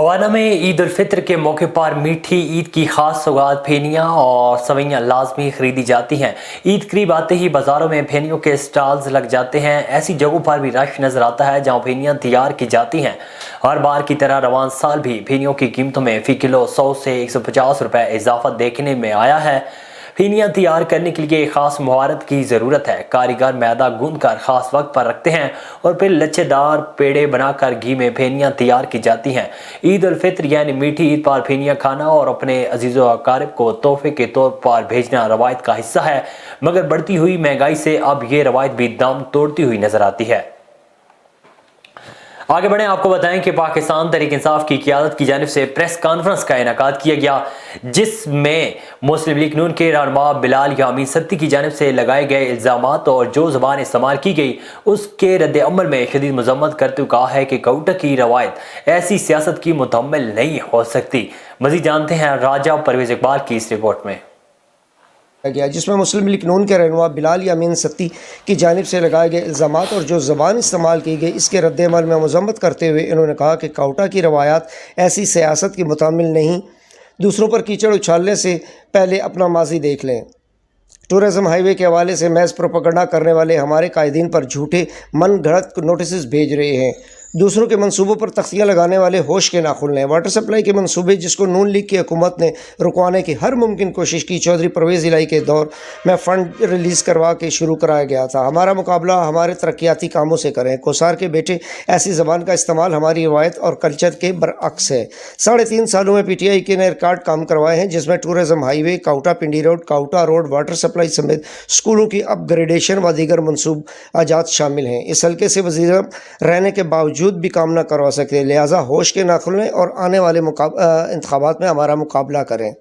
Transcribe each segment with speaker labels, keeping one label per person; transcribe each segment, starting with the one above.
Speaker 1: गोवाना में ईद उल फित्र के मौके पर मीठी ईद की खास सौगात फेनियाँ और सवैयाँ लाजमी खरीदी जाती हैं। ईद करीब आते ही बाजारों में फेनियों के स्टॉल्स लग जाते हैं। ऐसी जगहों पर भी रश नजर आता है जहां फेनियाँ तैयार की जाती हैं। हर बार की तरह रवान साल भी फेनियों की कीमतों में फी किलो 100 से 150 रुपए इजाफा देखने में आया है। फेनियाँ तैयार करने के लिए खास महारत की ज़रूरत है। कारीगर मैदा गूंद कर खास वक्त पर रखते हैं और फिर लच्छेदार पेड़े बनाकर घी में फेनियाँ तैयार की जाती हैं। ईद उल फित्र यानी मीठी ईद पर फेनियाँ खाना और अपने अजीज़ो अकारिब को तोहफे के तौर पर भेजना रवायत का हिस्सा है, मगर बढ़ती हुई महंगाई से अब ये रवायत भी दम तोड़ती हुई नजर आती है। आगे बढ़े, आपको बताएं कि पाकिस्तान तहरीक इंसाफ की क़यादत की जानिब से प्रेस कॉन्फ्रेंस का इनेकाद किया गया, जिसमें मुस्लिम लीग नून के रहनुमा बिलाल यामीन सत्ती की जानिब से लगाए गए इल्ज़ामात और जो ज़बान इस्तेमाल की गई उसके रद्द अमल में शदीद मजम्मत करते हुए कहा है कि कौटा की रवायत ऐसी सियासत की मुतहम्मिल नहीं हो सकती। मज़ीद जानते हैं राजा परवेज़ इकबाल की इस रिपोर्ट में
Speaker 2: गया, जिसमें मुस्लिम लीग नून के रहनुमा बिलाल यामीन सत्ती की जानिब से लगाए गए इल्ज़ामात और जो ज़बान इस्तेमाल की गई इसके रद्द-ए-अमल में मज़म्मत करते हुए इन्होंने कहा कि कौटा की रवायात ऐसी सियासत की मुतामिल नहीं। दूसरों पर कीचड़ उछालने से पहले अपना माजी देख लें। टूरिज़म हाईवे के हवाले से महज प्रोपेगेंडा करने वाले हमारे कायदीन पर झूठे मन गढ़ंत नोटिस भेज रहे हैं। दूसरों के मंसूबों पर तख्तियाँ लगाने वाले होश के नाखुन लें। वाटर सप्लाई के मंसूबे जिसको नून लीग की हुकूमत ने रुकवाने की हर मुमकिन कोशिश की, चौधरी परवेज़ इलाही के दौर में फ़ंड रिलीज़ करवा के शुरू कराया गया था। हमारा मुकाबला हमारे तरक्याती कामों से करें। कोसार के बेटे ऐसी ज़बान का इस्तेमाल हमारी रवायत और कल्चर के बरअक्स है। 3.5 सालों में PTI के ने रिकॉर्ड काम करवाए हैं, जिसमें टूरिज़म हाईवे, काउटा पिंडी रोड, काउटा रोड, वाटर सप्लाई समेत स्कूलों की अपग्रेडेशन व दीगर मनसूबाजात शामिल हैं। इस हल्के से वज़ीर रहने के बावजूद भी काम न करवा सकते, लिहाजा होश के नाखुन लें और आने वाले इंतखाबात में हमारा मुकाबला करें।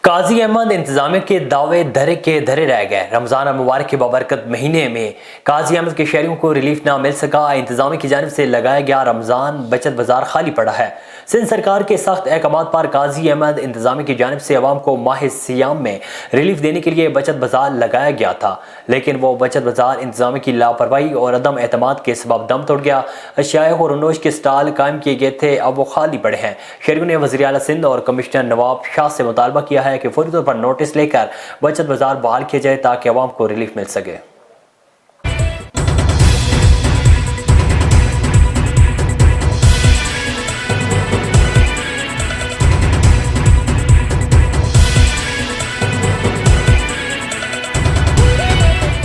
Speaker 1: काजी अहमद इंतजामिया के दावे धरे के धरे रह गए। रमज़ान मुबारक के बाबरकत महीने में काजी अहमद के शहरियों को रिलीफ ना मिल सका। इंतजामिया की जानिब से लगाया गया रमज़ान बचत बाजार खाली पड़ा है। सिंध सरकार के सख्त अहकाम पर काजी अहमद इंतजामिया की जानिब से अवाम को माह सियाम में रिलीफ देने के लिए बचत बाजार लगाया गया था, लेकिन वो बचत बाजार इंतजामिया की लापरवाही और अदम एतमाद के सबब दम तोड़ गया। अशिया और रनोश के स्टॉल कायम किए गए थे, अब वो खाली पड़े हैं। शहरियों ने वज़ीर आला सिंध और कमिश्नर नवाब शाह से मुतालबा किया है कि फौरी तौर पर नोटिस लेकर बचत बाजार बहाल किया जाए ताकि अवाम को रिलीफ मिल सके।